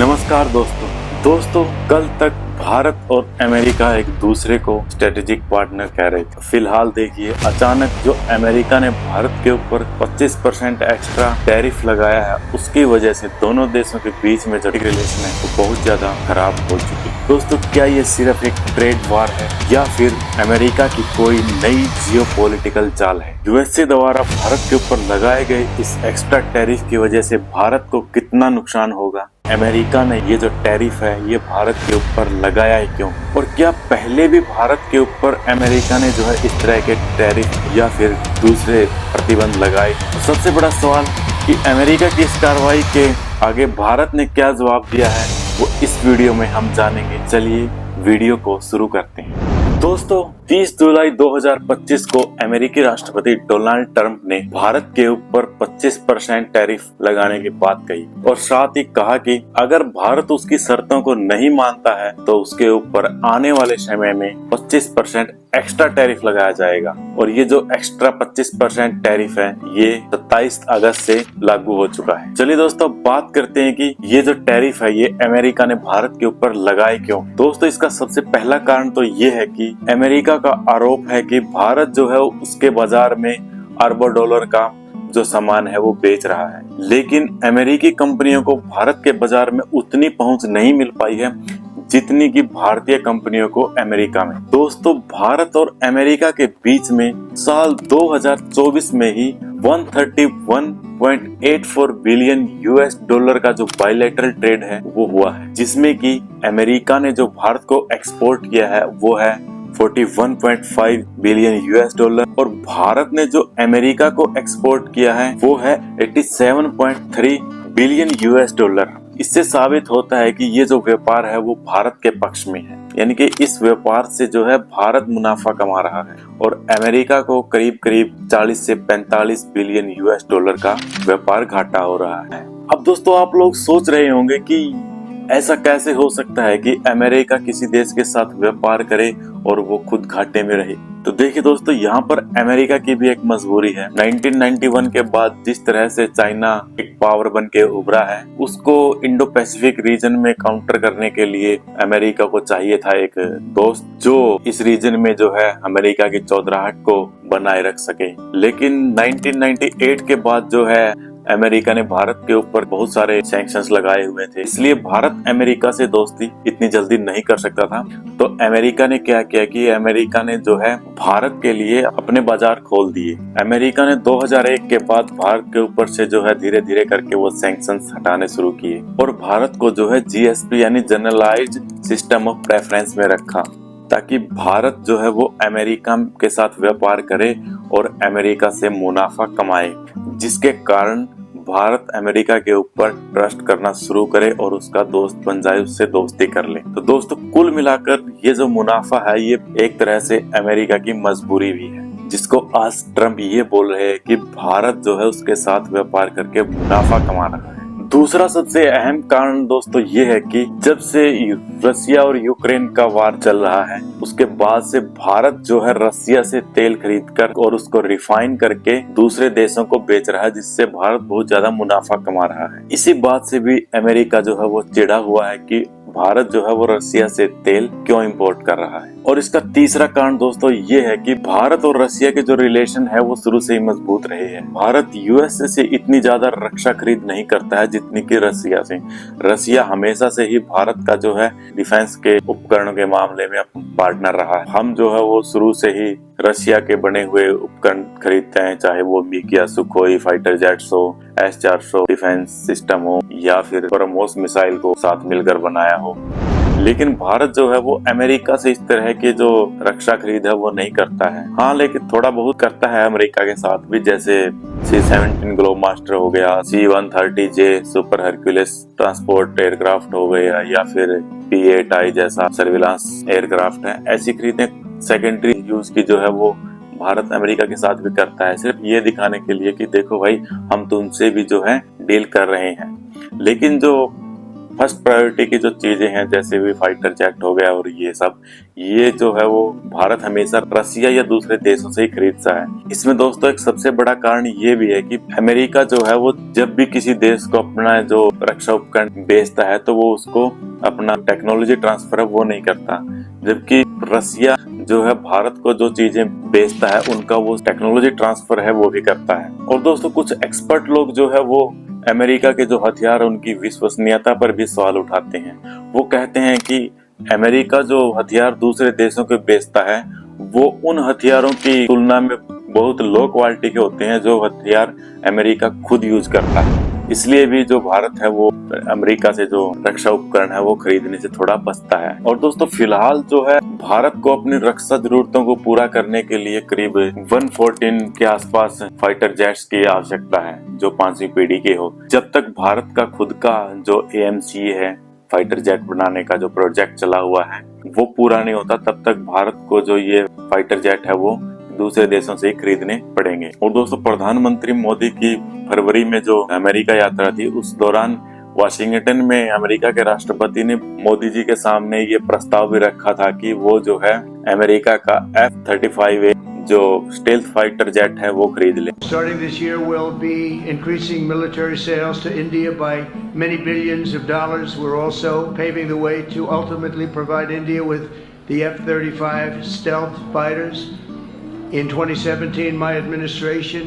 नमस्कार दोस्तों कल तक भारत और अमेरिका एक दूसरे को स्ट्रेटेजिक पार्टनर कह रहे थे। फिलहाल देखिए अचानक जो अमेरिका ने भारत के ऊपर 25% एक्स्ट्रा टैरिफ लगाया है, उसकी वजह से दोनों देशों के बीच में जो रिलेशन है वो बहुत ज्यादा खराब हो चुकी है। दोस्तों क्या ये सिर्फ एक ट्रेड वार है या फिर अमेरिका की कोई नई जियोपॉलिटिकल चाल है? यूएसए द्वारा भारत के ऊपर लगाए गए इस एक्स्ट्रा टैरिफ की वजह से भारत को कितना नुकसान होगा? अमेरिका ने ये जो टैरिफ है ये भारत के ऊपर लगाया है क्यों? और क्या पहले भी भारत के ऊपर अमेरिका ने जो है इस तरह के टैरिफ या फिर दूसरे प्रतिबंध लगाए? सबसे बड़ा सवाल कि अमेरिका की इस कार्रवाई के आगे भारत ने क्या जवाब दिया है वो इस वीडियो में हम जानेंगे। चलिए वीडियो को शुरू करते हैं। दोस्तों 30 जुलाई 2025 को अमेरिकी राष्ट्रपति डोनाल्ड ट्रंप ने भारत के ऊपर 25% टैरिफ लगाने की बात कही और साथ ही कहा कि अगर भारत उसकी शर्तों को नहीं मानता है तो उसके ऊपर आने वाले समय में 25% एक्स्ट्रा टैरिफ लगाया जाएगा। और ये जो एक्स्ट्रा 25% टैरिफ है ये 27 अगस्त से लागू हो चुका है। चलिए दोस्तों बात करते हैं कि ये जो टैरिफ है ये अमेरिका ने भारत के ऊपर लगाए क्यों। दोस्तों इसका सबसे पहला कारण तो ये है कि अमेरिका का आरोप है कि भारत जो है उसके बाजार में अरबों डॉलर का जो सामान है वो बेच रहा है, लेकिन अमेरिकी कंपनियों को भारत के बाजार में उतनी पहुंच नहीं मिल पाई है जितनी की भारतीय कंपनियों को अमेरिका में। दोस्तों भारत और अमेरिका के बीच में साल 2024 में ही 131.84 बिलियन यूएस डॉलर का जो बायलैटरल ट्रेड है वो हुआ है, जिसमें कि अमेरिका ने जो भारत को एक्सपोर्ट किया है वो है 41.5 बिलियन यूएस डॉलर और भारत ने जो अमेरिका को एक्सपोर्ट किया है वो है 87.3 बिलियन यूएस डॉलर। इससे साबित होता है कि ये जो व्यापार है वो भारत के पक्ष में है, यानी कि इस व्यापार से जो है भारत मुनाफा कमा रहा है और अमेरिका को करीब 40 से 45 बिलियन यूएस डॉलर का व्यापार घाटा हो रहा है। अब दोस्तों आप लोग सोच रहे होंगे कि ऐसा कैसे हो सकता है कि अमेरिका किसी देश के साथ व्यापार करे और वो खुद घाटे में रहे। तो देखिए दोस्तों यहाँ पर अमेरिका की भी एक मजबूरी है। 1991 के बाद जिस तरह से चाइना एक पावर बन के उभरा है, उसको इंडो पैसिफिक रीजन में काउंटर करने के लिए अमेरिका को चाहिए था एक दोस्त जो इस रीजन में जो है अमेरिका की चौधराहट को बनाए रख सके। लेकिन 1998 के बाद जो है अमेरिका ने भारत के ऊपर बहुत सारे सैंक्शंस लगाए हुए थे, इसलिए भारत अमेरिका से दोस्ती इतनी जल्दी नहीं कर सकता था। तो अमेरिका ने क्या किया कि अमेरिका ने जो है भारत के लिए अपने बाजार खोल दिए। अमेरिका ने 2001 के बाद भारत के ऊपर से जो है धीरे धीरे करके वो सैंक्शंस हटाने शुरू किए और भारत को जो है जीएसपी यानी जनरलाइज्ड सिस्टम ऑफ प्रेफरेंस में रखा, ताकि भारत जो है वो अमेरिका के साथ व्यापार करे और अमेरिका से मुनाफा कमाए, जिसके कारण भारत अमेरिका के ऊपर ट्रस्ट करना शुरू करे और उसका दोस्त बन जाए, उससे दोस्ती कर ले। तो दोस्तों कुल मिलाकर ये जो मुनाफा है ये एक तरह से अमेरिका की मजबूरी भी है, जिसको आज ट्रम्प ये बोल रहे हैं कि भारत जो है उसके साथ व्यापार करके मुनाफा कमा रहा है। दूसरा सबसे अहम कारण दोस्तों ये है कि जब से रसिया और यूक्रेन का वार चल रहा है उसके बाद से भारत जो है रसिया से तेल खरीदकर और उसको रिफाइन करके दूसरे देशों को बेच रहा है, जिससे भारत बहुत ज्यादा मुनाफा कमा रहा है। इसी बात से भी अमेरिका जो है वो चिढ़ा हुआ है कि भारत जो है वो रसिया से तेल क्यों इंपोर्ट कर रहा है। और इसका तीसरा कारण दोस्तों ये है कि भारत और रसिया के जो रिलेशन है वो शुरू से ही मजबूत रहे हैं। भारत यूएसए से इतनी ज्यादा रक्षा खरीद नहीं करता है जितनी कि रसिया से। रसिया हमेशा से ही भारत का जो है डिफेंस के उपकरणों के मामले में पार्टनर रहा है। हम जो है वो शुरू से ही रसिया के बने हुए उपकरण खरीदते हैं, चाहे वो मिग या सुखोई फाइटर जेट्स हो, S-400 डिफेंस सिस्टम हो या फिर ब्रह्मोस मिसाइल को साथ मिलकर बनाया हो। लेकिन भारत जो है वो अमेरिका से इस तरह के जो रक्षा खरीद है वो नहीं करता है। हाँ लेकिन थोड़ा बहुत करता है अमेरिका के साथ भी, जैसे C-17 ग्लोब मास्टर हो गया, C-130J super Hercules transport aircraft हो गया या फिर P-8I जैसा सर्विलांस एयरक्राफ्ट है। ऐसी खरीदें सेकेंडरी यूज की जो है वो भारत अमेरिका के साथ भी करता है, सिर्फ ये दिखाने के लिए कि देखो भाई हम तुमसे भी जो है डील कर रहे हैं। लेकिन जो फर्स्ट प्रायोरिटी की जो चीजें हैं जैसे भी फाइटर जेट हो गया और ये सब, ये जो है वो भारत हमेशा रसिया या दूसरे देशों से ही खरीदता है। इसमें दोस्तों एक सबसे बड़ा कारण ये भी है कि अमेरिका जो है वो जब भी किसी देश को अपना जो रक्षा उपकरण बेचता है तो वो उसको अपना टेक्नोलॉजी ट्रांसफर है वो नहीं करता, जबकि रसिया जो है भारत को जो चीजें बेचता है उनका वो टेक्नोलॉजी ट्रांसफर है वो भी करता है। और दोस्तों कुछ एक्सपर्ट लोग जो है वो अमेरिका के जो हथियार उनकी विश्वसनीयता पर भी सवाल उठाते हैं। वो कहते हैं कि अमेरिका जो हथियार दूसरे देशों को बेचता है वो उन हथियारों की तुलना में बहुत लो क्वालिटी के होते हैं जो हथियार अमेरिका खुद यूज करता है। इसलिए भी जो भारत है वो अमेरिका से जो रक्षा उपकरण है वो खरीदने से थोड़ा बचता है। और दोस्तों फिलहाल जो है भारत को अपनी रक्षा जरूरतों को पूरा करने के लिए करीब 114 के आसपास फाइटर जेट्स की आवश्यकता है जो 5वीं पीढ़ी के हो। जब तक भारत का खुद का जो AMC है फाइटर जेट बनाने का जो प्रोजेक्ट चला हुआ है वो पूरा नहीं होता, तब तक भारत को जो ये फाइटर जेट है वो दूसरे देशों से ही खरीदने पड़ेंगे। और दोस्तों प्रधानमंत्री मोदी की फरवरी में जो अमेरिका यात्रा थी उस दौरान वाशिंगटन में अमेरिका के राष्ट्रपति ने मोदी जी के सामने ये प्रस्ताव भी रखा था कि वो जो है अमेरिका का F-35A जो स्टेल्थ फाइटर जेट है वो खरीद ले। Starting this year, we'll be increasing military sales to India by many billions of dollars. We're also paving the way to ultimately provide India with the F-35 stealth fighters. In 2017, my administration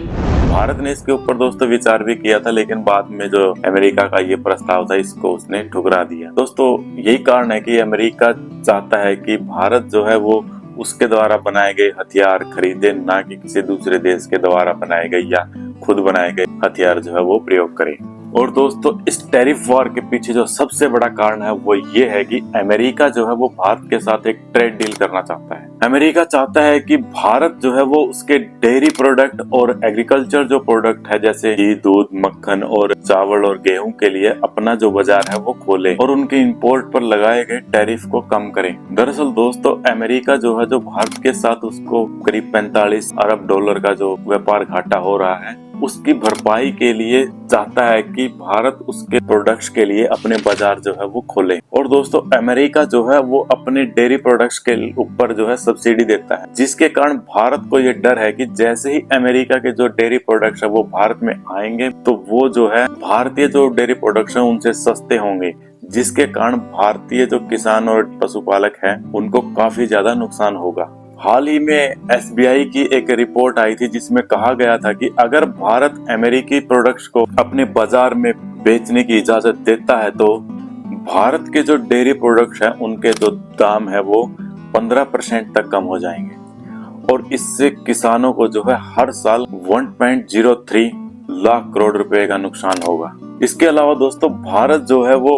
Bharat ने इसके ऊपर दोस्तों विचार भी किया था, लेकिन बाद में जो अमेरिका का ये प्रस्ताव था इसको उसने ठुकरा दिया। दोस्तों यही कारण है कि अमेरिका चाहता है कि भारत जो है वो उसके द्वारा बनाए गए हथियार खरीदे, ना कि किसी दूसरे देश के द्वारा बनाए गए या खुद बनाए गए हथियार जो है वो प्रयोग करे। और दोस्तों इस टैरिफ वॉर के पीछे जो सबसे बड़ा कारण है वो ये है कि अमेरिका जो है वो भारत के साथ एक ट्रेड डील करना चाहता है। अमेरिका चाहता है कि भारत जो है वो उसके डेयरी प्रोडक्ट और एग्रीकल्चर जो प्रोडक्ट है जैसे घी, दूध, मक्खन और चावल और गेहूं के लिए अपना जो बाजार है वो खोले और उनके इंपोर्ट पर लगाए गए टैरिफ को कम करे। दरअसल दोस्तों अमेरिका जो है जो भारत के साथ उसको करीब 45 अरब डॉलर का जो व्यापार घाटा हो रहा है उसकी भरपाई के लिए चाहता है कि भारत उसके प्रोडक्ट्स के लिए अपने बाजार जो है वो खोले। और दोस्तों अमेरिका जो है वो अपने डेयरी प्रोडक्ट्स के ऊपर जो है सब्सिडी देता है, जिसके कारण भारत को ये डर है कि जैसे ही अमेरिका के जो डेयरी प्रोडक्ट्स है वो भारत में आएंगे तो वो जो है भारतीय जो डेयरी प्रोडक्ट्स है उनसे सस्ते होंगे, जिसके कारण भारतीय जो किसान और पशुपालक हैं उनको काफी ज्यादा नुकसान होगा। हाल ही में SBI की एक रिपोर्ट आई थी जिसमें कहा गया था कि अगर भारत अमेरिकी प्रोडक्ट्स को अपने बाजार में बेचने की इजाजत देता है तो भारत के जो डेयरी प्रोडक्ट्स हैं उनके जो दाम है वो 15% तक कम हो जाएंगे और इससे किसानों को जो है हर साल 1.03 लाख करोड़ रुपए का नुकसान होगा। इसके अलावा दोस्तों भारत जो है वो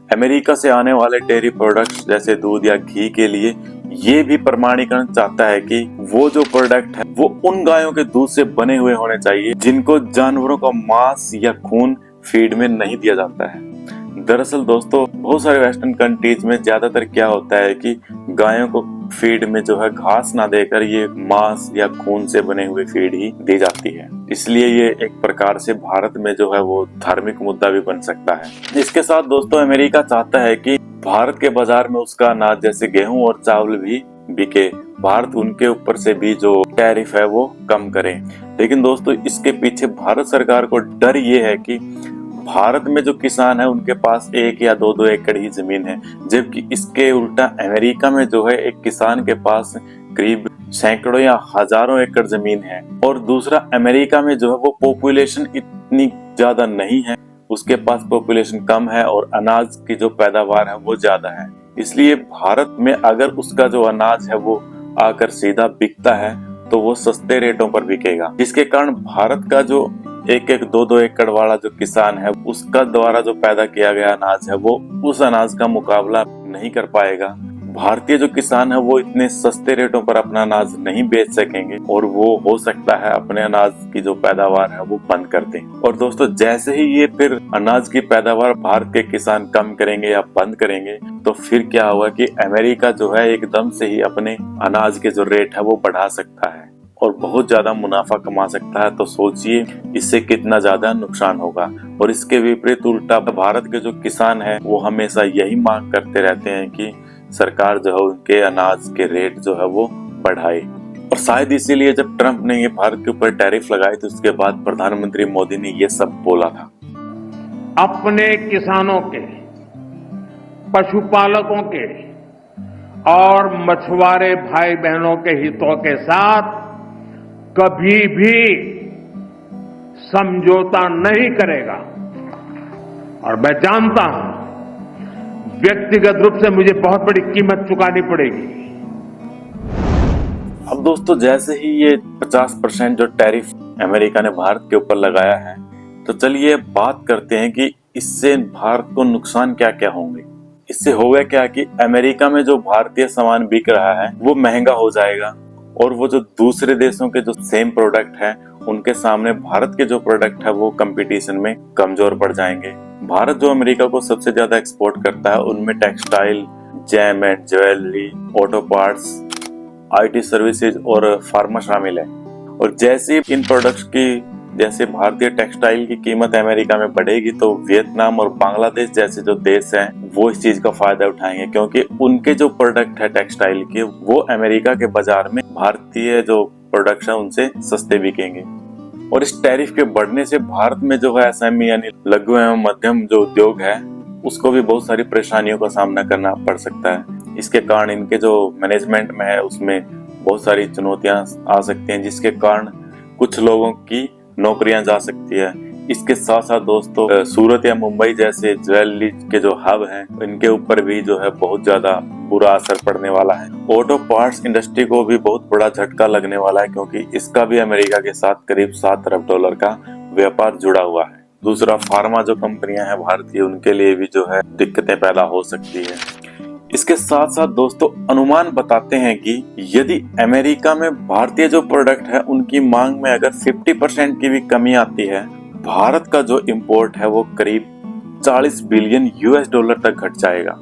अमेरिका से आने वाले डेयरी प्रोडक्ट्स जैसे दूध या घी के लिए ये भी प्रमाणीकरण चाहता है कि वो जो प्रोडक्ट है वो उन गायों के दूध से बने हुए होने चाहिए जिनको जानवरों का मांस या खून फीड में नहीं दिया जाता है। दरअसल दोस्तों बहुत सारे वेस्टर्न कंट्रीज में ज्यादातर क्या होता है कि गायों को फीड में जो है घास ना देकर ये मांस या खून से बने हुए फीड ही दी जाती है। इसलिए ये एक प्रकार से भारत में जो है वो धार्मिक मुद्दा भी बन सकता है। इसके साथ दोस्तों अमेरिका चाहता है कि भारत के बाजार में उसका अनाज जैसे गेहूं और चावल भी बिके, भारत उनके ऊपर से भी जो टैरिफ है वो कम करे। लेकिन दोस्तों इसके पीछे भारत सरकार को डर ये है कि भारत में जो किसान है उनके पास 1 या 2 एकड़ ही जमीन है, जबकि इसके उल्टा अमेरिका में जो है एक किसान के पास करीब सैकड़ों या हजारों एकड़ जमीन है। और दूसरा अमेरिका में जो है वो पॉपुलेशन इतनी ज्यादा नहीं है, उसके पास पॉपुलेशन कम है और अनाज की जो पैदावार है वो ज्यादा है। इसलिए भारत में अगर उसका जो अनाज है वो आकर सीधा बिकता है तो वो सस्ते रेटों पर बिकेगा, जिसके कारण भारत का जो 1-1, 2-2 एकड़ वाला जो किसान है उसका द्वारा जो पैदा किया गया अनाज है वो उस अनाज का मुकाबला नहीं कर पाएगा। भारतीय जो किसान है वो इतने सस्ते रेटों पर अपना अनाज नहीं बेच सकेंगे और वो हो सकता है अपने अनाज की जो पैदावार है वो बंद कर दें। और दोस्तों जैसे ही ये फिर अनाज की पैदावार भारत के किसान कम करेंगे या बंद करेंगे तो फिर क्या होगा कि अमेरिका जो है एकदम से ही अपने अनाज के जो रेट है वो बढ़ा सकता है। और बहुत ज्यादा मुनाफा कमा सकता है, तो सोचिए इससे कितना ज्यादा नुकसान होगा। और इसके विपरीत उल्टा भारत के जो किसान हैं वो हमेशा यही मांग करते रहते हैं कि सरकार जो है उनके अनाज के रेट जो है वो बढ़ाए। और शायद इसीलिए जब ट्रम्प ने ये भारत के ऊपर टैरिफ लगाए तो उसके बाद प्रधानमंत्री मोदी ने ये सब बोला था। अपने किसानों के, पशुपालकों के और मछुआरे भाई बहनों के हितों के साथ कभी भी समझौता नहीं करेगा। और मैं जानता हूं व्यक्तिगत रूप से मुझे बहुत बड़ी कीमत चुकानी पड़ेगी। अब दोस्तों जैसे ही ये 50% जो टैरिफ अमेरिका ने भारत के ऊपर लगाया है, तो चलिए बात करते हैं कि इससे भारत को नुकसान क्या क्या होंगे। इससे होगा क्या कि अमेरिका में जो भारतीय सामान बिक रहा है वो महंगा हो जाएगा और वो जो दूसरे देशों के जो सेम प्रोडक्ट है उनके सामने भारत के जो प्रोडक्ट है वो कंपटीशन में कमजोर पड़ जाएंगे। भारत जो अमेरिका को सबसे ज्यादा एक्सपोर्ट करता है उनमें textile, gem and jewellery, auto parts, IT services और फार्मा शामिल है। और जैसे इन प्रोडक्ट्स की जैसे भारतीय टेक्सटाइल की कीमत अमेरिका में बढ़ेगी तो वियतनाम और बांग्लादेश जैसे जो देश हैं वो इस चीज का फायदा उठाएंगे, क्योंकि उनके जो प्रोडक्ट है टेक्सटाइल के वो अमेरिका के बाजार में भारतीय जो प्रोडक्ट्स है उनसे सस्ते बिकेंगे। और इस टैरिफ के बढ़ने से भारत में जो है SME यानी लघु एवं मध्यम जो उद्योग है उसको भी बहुत सारी परेशानियों का सामना करना पड़ सकता है। इसके कारण इनके जो मैनेजमेंट में है उसमें बहुत सारी चुनौतियां आ सकती हैं, जिसके कारण कुछ लोगों की नौकरियां जा सकती है। इसके साथ साथ दोस्तों सूरत या मुंबई जैसे ज्वेलरी के जो हब हैं इनके ऊपर भी जो है बहुत ज्यादा बुरा असर पड़ने वाला है। ऑटो पार्ट्स इंडस्ट्री को भी बहुत बड़ा झटका लगने वाला है, क्योंकि इसका भी अमेरिका के साथ करीब $7 अरब का व्यापार जुड़ा हुआ है। दूसरा, फार्मा जो कंपनियां हैं भारतीय उनके लिए भी जो है दिक्कतें पैदा हो सकती है। इसके साथ साथ दोस्तों अनुमान बताते हैं कि यदि अमेरिका में भारतीय जो प्रोडक्ट है उनकी मांग में अगर 50% की भी कमी आती है, भारत का जो इंपोर्ट है वो करीब $40 बिलियन तक घट जाएगा।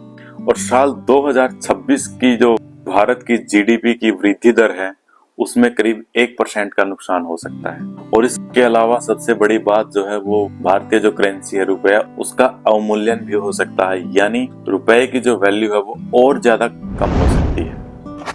और साल 2026 की जो भारत की GDP की वृद्धि दर है उसमें करीब 1% का नुकसान हो सकता है। और इसके अलावा सबसे बड़ी बात जो है वो भारतीय जो करेंसी है रुपया, उसका अवमूल्यन भी हो सकता है, यानी रुपए की जो वैल्यू है वो और ज्यादा कम हो सकती है।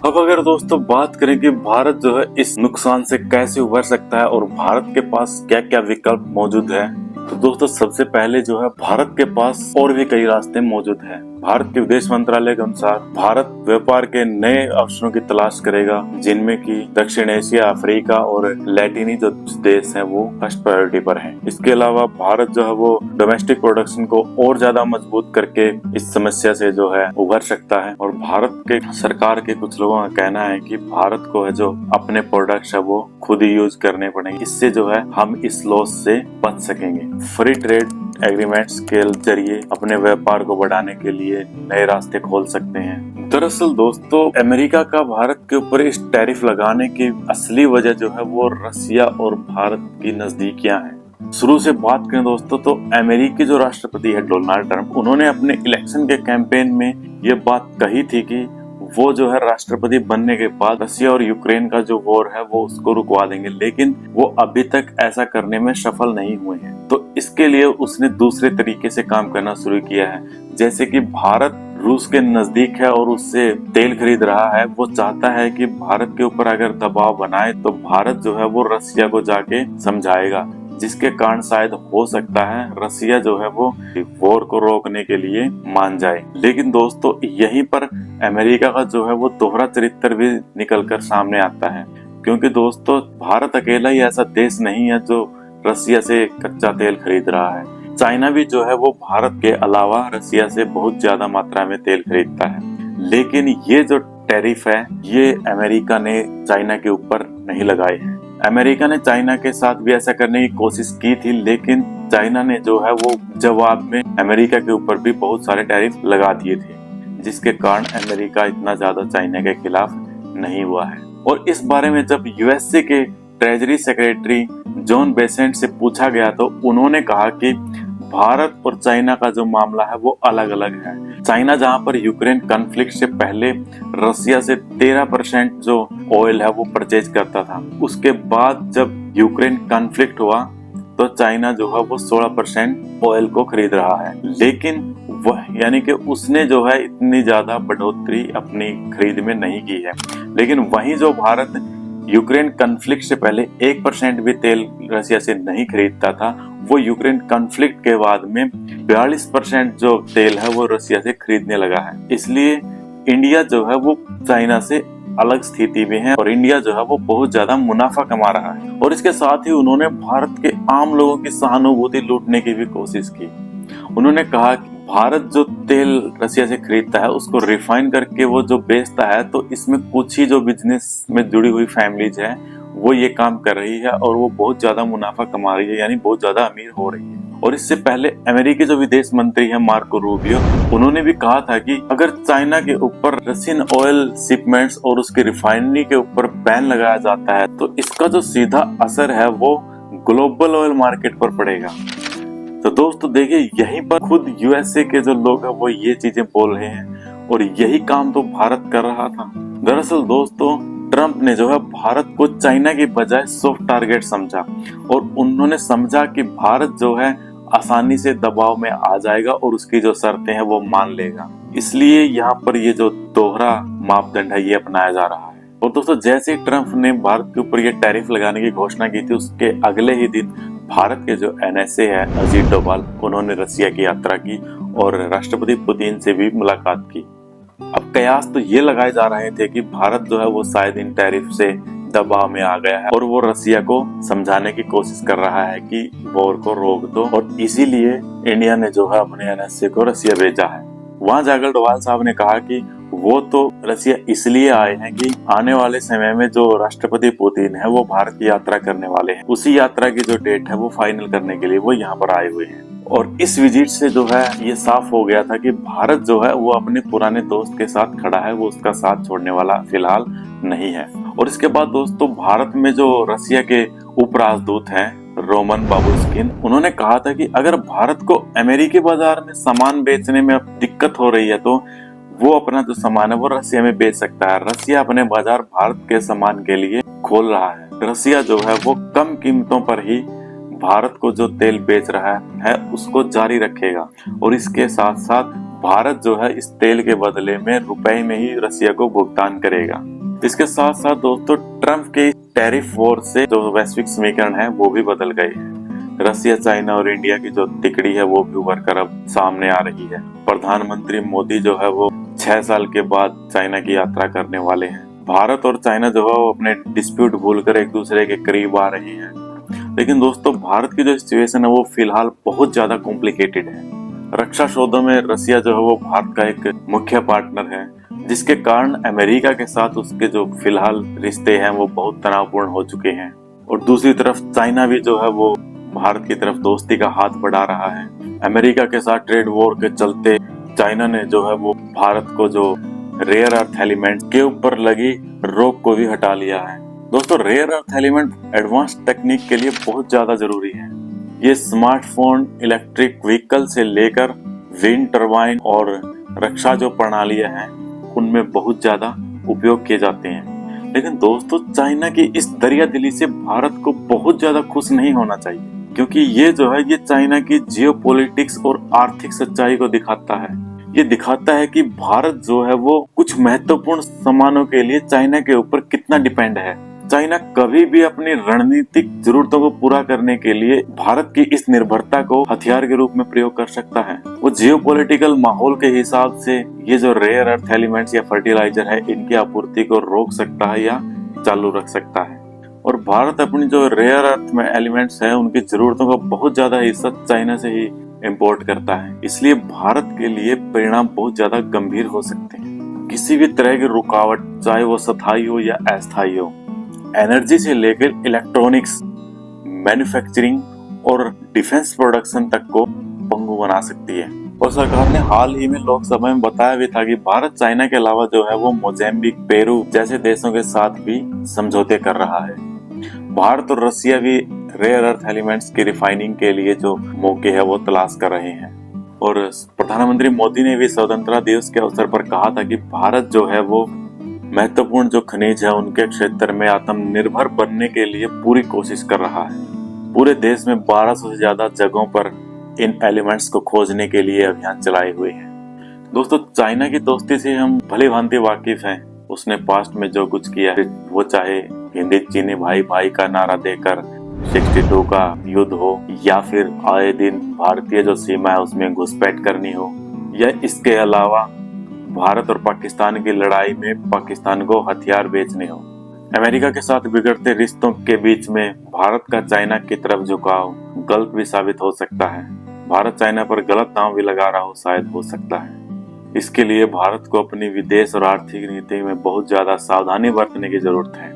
अब अगर दोस्तों बात करें कि भारत जो है इस नुकसान से कैसे उभर सकता है और भारत के पास क्या क्या विकल्प मौजूद है, तो दोस्तों सबसे पहले जो है भारत के पास और भी कई रास्ते मौजूद हैं। भारत के विदेश मंत्रालय के अनुसार भारत व्यापार के नए अवसरों की तलाश करेगा, जिनमें कि दक्षिण एशिया, अफ्रीका और लैटिनी जो देश हैं वो फर्स्ट प्रायोरिटी पर हैं। इसके अलावा भारत जो है वो डोमेस्टिक प्रोडक्शन को और ज्यादा मजबूत करके इस समस्या से जो है उभर सकता है। और भारत के सरकार के कुछ लोगों का कहना है कि भारत को है जो अपने प्रोडक्ट्स है वो खुद ही यूज करने पड़ेंगे, इससे जो है हम इस लॉस से बच सकेंगे। फ्री ट्रेड एग्रीमेंट्स के जरिए अपने व्यापार को बढ़ाने के लिए नए रास्ते खोल सकते हैं। दरअसल दोस्तों अमेरिका का भारत के ऊपर इस टैरिफ लगाने की असली वजह जो है वो रसिया और भारत की नजदीकियां हैं। शुरू से बात करें दोस्तों तो अमेरिकी जो राष्ट्रपति है डोनाल्ड ट्रंप, उन्होंने अपने इलेक्शन के कैंपेन में ये बात कही थी कि वो जो है राष्ट्रपति बनने के बाद रसिया और यूक्रेन का जो वॉर है वो उसको रुकवा देंगे, लेकिन वो अभी तक ऐसा करने में सफल नहीं हुए हैं। तो इसके लिए उसने दूसरे तरीके से काम करना शुरू किया है, जैसे कि भारत रूस के नजदीक है और उससे तेल खरीद रहा है। वो चाहता है कि भारत के ऊपर अगर दबाव बनाए तो भारत जो है वो रसिया को जाके समझाएगा, जिसके कारण शायद हो सकता है रसिया जो है वो वॉर को रोकने के लिए मान जाए। लेकिन दोस्तों यहीं पर अमेरिका का जो है वो दोहरा चरित्र भी निकलकर सामने आता है, क्योंकि दोस्तों भारत अकेला ही ऐसा देश नहीं है जो रसिया से कच्चा तेल खरीद रहा है। चाइना भी जो है वो भारत के अलावा रसिया से बहुत ज्यादा मात्रा में तेल खरीदता है। लेकिन ये जो टैरिफ है ये अमेरिका ने चाइना के ऊपर नहीं लगाए हैं। अमेरिका ने चाइना के साथ भी ऐसा करने की कोशिश की थी, लेकिन चाइना ने जो है वो जवाब में अमेरिका के ऊपर भी बहुत सारे टैरिफ लगा दिए थे, जिसके कारण अमेरिका इतना ज्यादा चाइना के खिलाफ नहीं हुआ है। और इस बारे में जब यूएसए के ट्रेजरी सेक्रेटरी जॉन बेसेंट से पूछा गया तो उन्होंने कहा कि भारत और चाइना का जो मामला है वो अलग अलग है। चाइना जहां पर यूक्रेन कॉन्फ्लिक्ट से पहले रसिया से 13% जो ऑयल है वो परचेज करता था, उसके बाद जब यूक्रेन कॉन्फ्लिक्ट हुआ तो चाइना जो है वो 16% ऑयल को खरीद रहा है। लेकिन वह यानी कि उसने जो है इतनी ज्यादा बढ़ोतरी अपनी खरीद में नहीं की है। लेकिन वहीं जो भारत यूक्रेन कॉन्फ्लिक्ट से पहले 1% भी तेल रसिया से नहीं खरीदता था, वो यूक्रेन कॉन्फ्लिक्ट के बाद में 42% जो तेल है वो रसिया से खरीदने लगा है। इसलिए इंडिया जो है वो चाइना से अलग स्थिति में है और इंडिया जो है वो बहुत ज्यादा मुनाफा कमा रहा है। और इसके साथ ही उन्होंने भारत के आम लोगों की सहानुभूति लूटने की भी कोशिश की। उन्होंने कहा कि भारत जो तेल रसिया से खरीदता है उसको रिफाइन करके वो जो बेचता है, तो इसमें कुछ ही जो बिजनेस में जुड़ी हुई फैमिलीज है वो ये काम कर रही है और वो बहुत ज्यादा मुनाफा कमा रही है, यानी बहुत ज्यादा अमीर हो रही है। और इससे पहले अमेरिकी जो विदेश मंत्री है मार्को रूबियो, उन्होंने भी कहा था कि अगर चाइना के ऊपर रशियन ऑयल शिपमेंट्स और उसकी रिफाइनरी के ऊपर बैन लगाया जाता है तो इसका जो सीधा असर है वो ग्लोबल ऑयल मार्केट पर पड़ेगा। तो दोस्तों देखिए, यहीं पर खुद यूएसए के जो लोग हैं वो ये चीजें बोल रहे हैं और यही काम तो भारत कर रहा था। दरअसल दोस्तों, ट्रंप ने जो है भारत को चाइना की बजाय सॉफ्ट टारगेट समझा और उन्होंने समझा कि भारत जो है आसानी से दबाव में आ जाएगा और उसकी जो शर्तें हैं वो मान लेगा। इसलिए यहाँ पर ये जो दोहरा मापदंड है ये अपनाया जा रहा है। और दोस्तों, जैसे ट्रंप ने भारत के ऊपर ये टैरिफ लगाने की घोषणा की थी, उसके अगले ही दिन भारत के जो एनएसए है अजीत डोभाल, उन्होंने रसिया की यात्रा की और राष्ट्रपति पुतिन से भी मुलाकात की। अब कयास तो ये लगाए जा रहे थे कि भारत जो है वो शायद इन टैरिफ से दबाव में आ गया है और वो रसिया को समझाने की कोशिश कर रहा है कि वॉर को रोक दो, और इसीलिए इंडिया ने जो है अपने एनएसए को रसिया भेजा है। वहां जाकर डोभाल साहब ने कहा कि वो तो रसिया इसलिए आए हैं कि आने वाले समय में जो राष्ट्रपति पुतिन है वो भारत की यात्रा करने वाले हैं, उसी यात्रा की जो डेट है वो फाइनल करने के लिए वो यहाँ पर आए हुए हैं। और इस विजिट से जो है ये साफ हो गया था कि भारत जो है वो अपने पुराने दोस्त के साथ खड़ा है, वो उसका साथ छोड़ने वाला फिलहाल नहीं है। और इसके बाद दोस्तों, भारत में जो रसिया के उप राजदूत हैं रोमन बाबुस्किन, उन्होंने कहा था कि अगर भारत को अमेरिकी बाजार में सामान बेचने में अब दिक्कत हो रही है तो वो अपना जो सामान है वो रसिया में बेच सकता है। रसिया अपने बाजार भारत के सामान के लिए खोल रहा है। रसिया जो है वो कम कीमतों पर ही भारत को जो तेल बेच रहा है उसको जारी रखेगा और इसके साथ साथ भारत जो है इस तेल के बदले में रुपए में ही रसिया को भुगतान करेगा। इसके साथ साथ दोस्तों, ट्रंप के टैरिफ वॉर से जो वैश्विक समीकरण है वो भी बदल गए हैं। रसिया, चाइना और इंडिया की जो तिकड़ी है वो भी उभर कर अब सामने आ रही है। प्रधानमंत्री मोदी जो है वो 6 साल के बाद चाइना की यात्रा करने वाले हैं। भारत और चाइना जो है वो अपने डिस्प्यूट भूलकर एक दूसरे के करीब आ रहे हैं। लेकिन दोस्तों, भारत की जो सिचुएशन है वो फिलहाल बहुत ज्यादा कॉम्प्लिकेटेड है। रक्षा सौदों में रसिया जो है वो भारत का एक मुख्य पार्टनर है, जिसके कारण अमेरिका के साथ उसके जो फिलहाल रिश्ते हैं वो बहुत तनावपूर्ण हो चुके हैं। और दूसरी तरफ चाइना भी जो है वो भारत की तरफ दोस्ती का हाथ बढ़ा रहा है। अमेरिका के साथ ट्रेड वॉर के चलते चाइना ने जो है वो भारत को जो रेयर अर्थ एलिमेंट के ऊपर लगी रोक को भी हटा लिया है। दोस्तों, rare earth element advance technique के लिए बहुत ज्यादा जरूरी है। ये स्मार्टफोन, इलेक्ट्रिक व्हीकल से लेकर विंड टर्बाइन और रक्षा जो प्रणालियां हैं उनमें बहुत ज्यादा उपयोग किए जाते हैं। लेकिन दोस्तों, चाइना की इस दरियादिली से भारत को बहुत ज्यादा खुश नहीं होना चाहिए, क्योंकि ये जो है ये चाइना की जियोपॉलिटिक्स और आर्थिक सच्चाई को दिखाता है। ये दिखाता है कि भारत जो है वो कुछ महत्वपूर्ण सामानों के लिए चाइना के ऊपर कितना डिपेंड है। चाइना कभी भी अपनी रणनीतिक जरूरतों को पूरा करने के लिए भारत की इस निर्भरता को हथियार के रूप में प्रयोग कर सकता है। वो जियोपॉलिटिकल माहौल के हिसाब से ये जो रेयर अर्थ एलिमेंट्स या फर्टिलाइजर है इनकी आपूर्ति को रोक सकता है या चालू रख सकता है। और भारत अपनी जो रेयर अर्थ में एलिमेंट्स है उनकी जरूरतों का बहुत ज्यादा हिस्सा चाइना से ही इंपोर्ट करता है। इसलिए भारत के लिए परिणाम बहुत ज्यादा गंभीर हो सकते हैं। किसी भी तरह की रुकावट, चाहे वो स्थायी हो या अस्थायी हो, एनर्जी से लेकर इलेक्ट्रॉनिक्स, मैन्युफैक्चरिंग और डिफेंस प्रोडक्शन तक को पंगु बना सकती है। और सरकार ने हाल ही में लोकसभा में बताया भी था कि भारत चाइना के अलावा जो है वो मोजाम्बिक, पेरू जैसे देशों के साथ भी समझौते कर रहा है। भारत और रसिया भी रेयर अर्थ एलिमेंट्स की रिफाइनिंग के लिए जो मौके है वो तलाश कर रहे हैं। और प्रधानमंत्री मोदी ने भी स्वतंत्रता दिवस के अवसर पर कहा था कि भारत जो है वो महत्वपूर्ण जो खनिज है उनके क्षेत्र में आत्मनिर्भर बनने के लिए पूरी कोशिश कर रहा है। पूरे देश में 1200 से ज्यादा जगहों पर इन एलिमेंट्स को खोजने के लिए अभियान चलाए हुए हैं। दोस्तों, चाइना की दोस्ती से हम भली भांति वाकिफ हैं। उसने पास्ट में जो कुछ किया है, वो चाहे हिंदी चीनी भाई भाई का नारा देकर 62 का युद्ध हो, या फिर आए दिन भारतीय जो सीमा है उसमें घुसपैठ करनी हो, या इसके अलावा भारत और पाकिस्तान की लड़ाई में पाकिस्तान को हथियार बेचने हो। अमेरिका के साथ बिगड़ते रिश्तों के बीच में भारत का चाइना की तरफ झुकाव गलत भी साबित हो सकता है। भारत चाइना पर गलत दांव भी लगा रहा हो, शायद हो सकता है। इसके लिए भारत को अपनी विदेश और आर्थिक नीति में बहुत ज्यादा सावधानी बरतने की जरूरत है।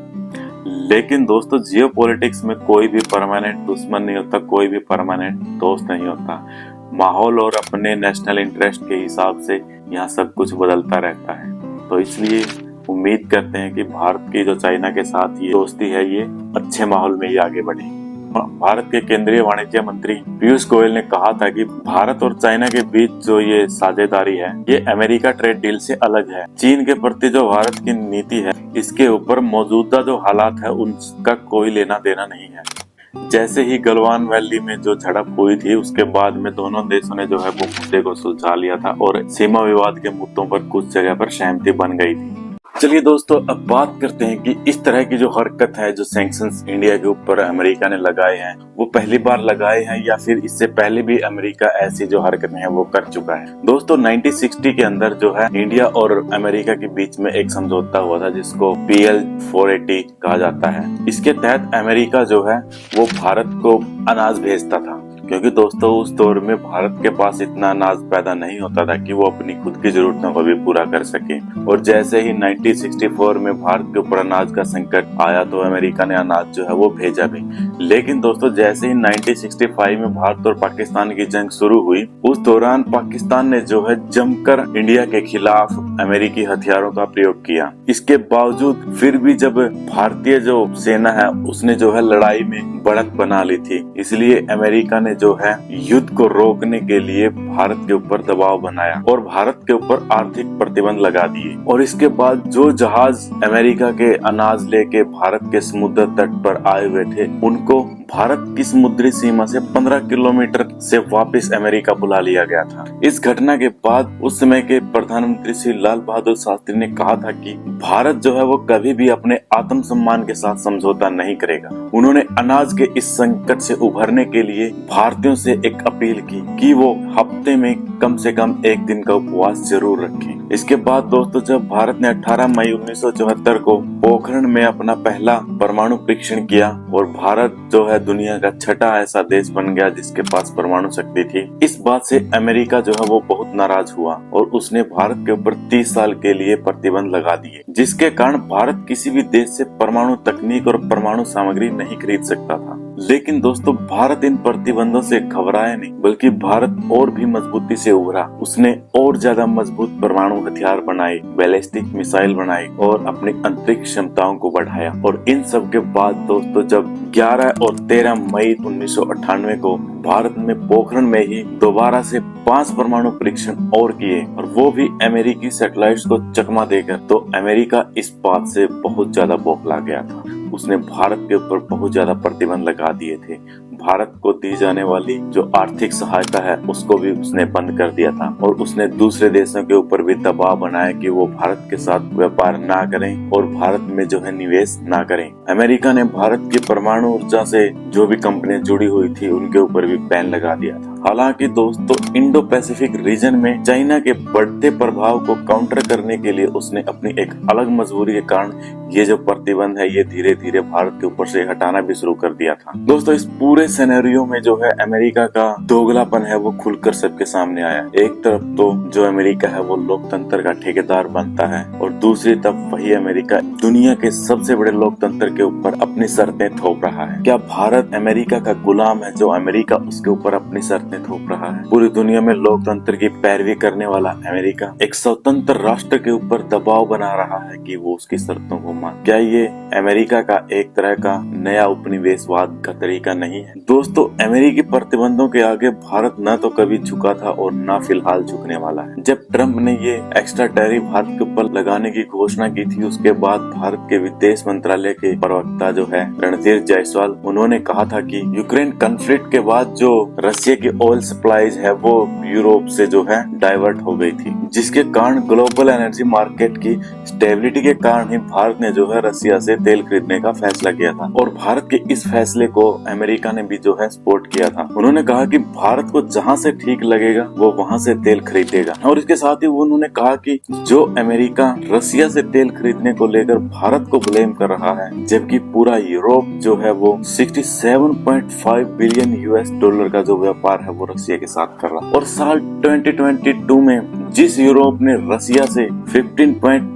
लेकिन दोस्तों, जियोपॉलिटिक्स में कोई भी परमानेंट दुश्मन नहीं होता, कोई भी परमानेंट दोस्त नहीं होता। माहौल और अपने नेशनल इंटरेस्ट के हिसाब से यहाँ सब कुछ बदलता रहता है। तो इसलिए उम्मीद करते हैं कि भारत की जो चाइना के साथ ये दोस्ती है ये अच्छे माहौल में ही आगे बढ़े। भारत के केंद्रीय वाणिज्य मंत्री पीयूष गोयल ने कहा था कि भारत और चाइना के बीच जो ये साझेदारी है ये अमेरिका ट्रेड डील से अलग है। चीन के प्रति जो भारत की नीति है इसके ऊपर मौजूदा जो हालात है उनका कोई लेना देना नहीं है। जैसे ही गलवान वैली में जो झड़प हुई थी उसके बाद में दोनों देशों ने जो है वो मुद्दे को सुलझा लिया था और सीमा विवाद के मुद्दों पर कुछ जगह पर सहमति बन गई थी। चलिए दोस्तों, अब बात करते हैं कि इस तरह की जो हरकत है, जो सैंक्शंस इंडिया के ऊपर अमेरिका ने लगाए हैं, वो पहली बार लगाए हैं या फिर इससे पहले भी अमेरिका ऐसी जो हरकतें हैं वो कर चुका है। दोस्तों, 1960 के अंदर जो है इंडिया और अमेरिका के बीच में एक समझौता हुआ था जिसको PL 480 कहा जाता है। इसके तहत अमेरिका जो है वो भारत को अनाज भेजता था, क्योंकि दोस्तों उस दौर में भारत के पास इतना अनाज पैदा नहीं होता था कि वो अपनी खुद की जरूरतों को भी पूरा कर सके। और जैसे ही 1964 में भारत के ऊपर अनाज का संकट आया तो अमेरिका ने अनाज जो है वो भेजा भी। लेकिन दोस्तों, जैसे ही 1965 में भारत और पाकिस्तान की जंग शुरू हुई, उस दौरान पाकिस्तान ने जो है जमकर इंडिया के खिलाफ अमेरिकी हथियारों का प्रयोग किया। इसके बावजूद फिर भी जब भारतीय जो सेना है उसने जो है लड़ाई में बढ़त बना ली थी, इसलिए अमेरिका ने जो है युद्ध को रोकने के लिए भारत के ऊपर दबाव बनाया और भारत के ऊपर आर्थिक प्रतिबंध लगा दिए। और इसके बाद जो जहाज अमेरिका के अनाज लेके भारत के समुद्र तट पर आए हुए थे उनको भारत की समुद्री सीमा से 15 किलोमीटर से वापस अमेरिका बुला लिया गया था। इस घटना के बाद उस समय के प्रधानमंत्री श्री लाल बहादुर शास्त्री ने कहा था कि भारत जो है वो कभी भी अपने आत्मसम्मान के साथ समझौता नहीं करेगा। उन्होंने अनाज के इस संकट से उभरने के लिए भारतीयों से एक अपील की कि वो हफ्ते में कम से कम एक दिन का उपवास जरूर रखें। इसके बाद दोस्तों, जब भारत ने 18 मई 1974 को पोखरण में अपना पहला परमाणु परीक्षण किया और भारत जो है दुनिया का छठा ऐसा देश बन गया जिसके पास परमाणु शक्ति थी, इस बात से अमेरिका जो है वो बहुत नाराज हुआ और उसने भारत के ऊपर 30 साल के लिए प्रतिबंध लगा दिए, जिसके कारण भारत किसी भी देश से परमाणु तकनीक और परमाणु सामग्री नहीं खरीद सकता था। लेकिन दोस्तों, भारत इन प्रतिबंधों से घबराया नहीं, बल्कि भारत और भी मजबूती से उभरा। उसने और ज्यादा मजबूत परमाणु हथियार बनाए, बैलिस्टिक मिसाइल बनाई और अपनी अंतरिक्ष क्षमताओं को बढ़ाया। और इन सब के बाद दोस्तों, जब 11 और 13 मई 1998 को भारत में पोखरण में ही दोबारा से 5 परमाणु परीक्षण और किए, और वो भी अमेरिकी सैटेलाइट्स को चकमा देकर, तो अमेरिका इस बात से बहुत ज्यादा बौखला गया था। उसने भारत के ऊपर बहुत ज्यादा प्रतिबंध लगा दिए थे। भारत को दी जाने वाली जो आर्थिक सहायता है उसको भी उसने बंद कर दिया था और उसने दूसरे देशों के ऊपर भी दबाव बनाया कि वो भारत के साथ व्यापार ना करें और भारत में जो है निवेश ना करें। अमेरिका ने भारत की परमाणु ऊर्जा से जो भी कंपनियां जुड़ी हुई थी उनके ऊपर भी बैन लगा दिया था। हालांकि दोस्तों, इंडो पैसिफिक रीजन में चाइना के बढ़ते प्रभाव को काउंटर करने के लिए उसने अपनी एक अलग मजबूरी के कारण ये जो प्रतिबंध है ये धीरे धीरे भारत के ऊपर से हटाना भी शुरू कर दिया था। दोस्तों, इस पूरे पूरे सिनेरियो में जो है अमेरिका का दोगलापन है वो खुलकर सबके सामने आया। एक तरफ तो जो अमेरिका है वो लोकतंत्र का ठेकेदार बनता है और दूसरी तरफ वही अमेरिका दुनिया के सबसे बड़े लोकतंत्र के ऊपर अपनी शर्तें थोप रहा है। क्या भारत अमेरिका का गुलाम है जो अमेरिका उसके ऊपर अपनी शर्तें थोप रहा है? पूरी दुनिया में लोकतंत्र की पैरवी करने वाला अमेरिका एक स्वतंत्र राष्ट्र के ऊपर दबाव बना रहा है कि वो उसकी शर्तों को मान। क्या ये अमेरिका का एक तरह का नया उपनिवेशवाद का तरीका नहीं है? दोस्तों, अमेरिकी प्रतिबंधों के आगे भारत न तो कभी झुका था और न फिलहाल झुकने वाला है। जब ट्रम्प ने ये एक्स्ट्रा टैरिफ भारत के ऊपर लगाने की घोषणा की थी, उसके बाद भारत के विदेश मंत्रालय के प्रवक्ता जो है रणधीर जायसवाल, उन्होंने कहा था कि यूक्रेन कॉन्फ्लिक्ट के बाद जो रशिया की ऑयल सप्लाईज है वो यूरोप से जो है डाइवर्ट हो गई थी, जिसके कारण ग्लोबल एनर्जी मार्केट की स्टेबिलिटी के कारण ही भारत ने जो है रशिया से तेल खरीदने का फैसला किया था। और भारत के इस फैसले को अमेरिका ने भी जो है सपोर्ट किया था। उन्होंने कहा कि भारत को जहां से ठीक लगेगा वो वहां से तेल खरीदेगा। और इसके साथ ही उन्होंने कहा कि जो अमेरिका रशिया से तेल खरीदने को लेकर भारत को ब्लेम कर रहा है, जबकि पूरा यूरोप जो है वो 67.5 बिलियन यूएस डॉलर का जो व्यापार है वो रशिया के साथ कर रहा है। और साल 2022 में जिस यूरोप ने रशिया से 15.21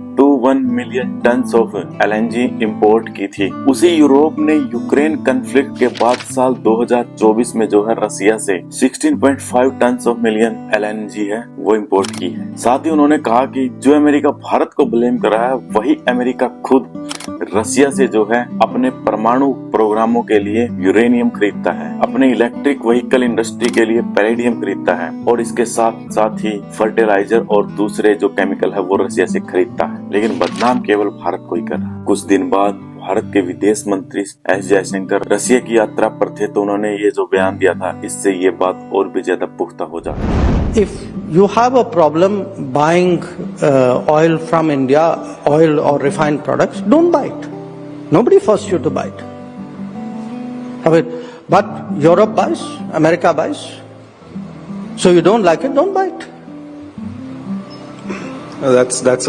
million ton of LNG import की थी, उसी यूरोप ने यूक्रेन कॉन्फ्लिक्ट के बाद साल 2024 में जो है रशिया से 16.5 टन ऑफ मिलियन एलएनजी है वो इंपोर्ट की है। साथ ही उन्होंने कहा कि जो अमेरिका भारत को ब्लेम कर रहा है, वही अमेरिका खुद रशिया से जो है अपने परमाणु प्रोग्रामों के लिए यूरेनियम खरीदता है, अपने इलेक्ट्रिक व्हीकल इंडस्ट्री के लिए पैलेडियम खरीदता है और इसके साथ साथ ही फर्टिलाइजर और दूसरे जो केमिकल है वो रशिया से खरीदता है। लेकिन बदनाम केवल भारत को ही कर रहा है। कुछ दिन बाद भारत के विदेश मंत्री एस जयशंकर रशिया की यात्रा पर थे, तो उन्होंने ये जो बयान दिया था, इससे ये बात और भी ज्यादा पुख्ता हो जाती। If you have a problem buying oil from India, oil or refined products, don't buy it. Nobody forced you to buy it. I mean, but Europe buys, America buys. So you don't like it, don't buy it. That's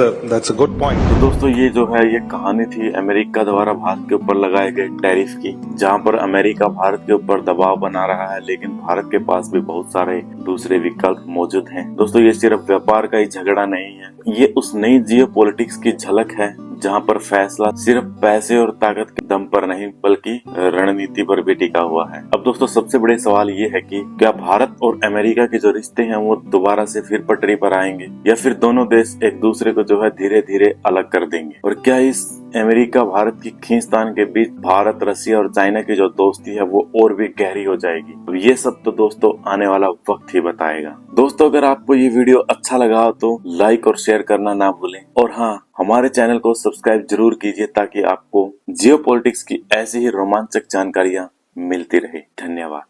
a good point. तो दोस्तों, ये जो है ये कहानी थी America द्वारा भारत के ऊपर लगाए गए टैरिफ की, जहां पर अमेरिका भारत के ऊपर दबाव बना रहा है, लेकिन भारत के पास भी बहुत सारे दूसरे विकल्प मौजूद हैं। दोस्तों, ये सिर्फ व्यापार का ही झगड़ा नहीं है, ये उस नई जियोपॉलिटिक्स की झलक है जहां पर फैसला सिर्फ पैसे और ताकत के दम पर नहीं बल्कि रणनीति पर भी टिका हुआ है। अब दोस्तों, सबसे बड़े सवाल ये है कि क्या भारत और अमेरिका के जो रिश्ते हैं वो दोबारा से फिर पटरी पर आएंगे, या फिर दोनों देश एक दूसरे को जो है धीरे धीरे अलग कर देंगे? और क्या इस अमेरिका भारत की खींचतान के बीच भारत, रशिया और चाइना की जो दोस्ती है वो और भी गहरी हो जाएगी? अब ये सब तो दोस्तों आने वाला वक्त ही बताएगा। दोस्तों, अगर आपको ये वीडियो अच्छा लगा हो तो लाइक और शेयर करना ना भूलें, और हाँ, हमारे चैनल को सब्सक्राइब जरूर कीजिए ताकि आपको जियोपॉलिटिक्स की ऐसी ही रोमांचक जानकारियां मिलती रहे। धन्यवाद।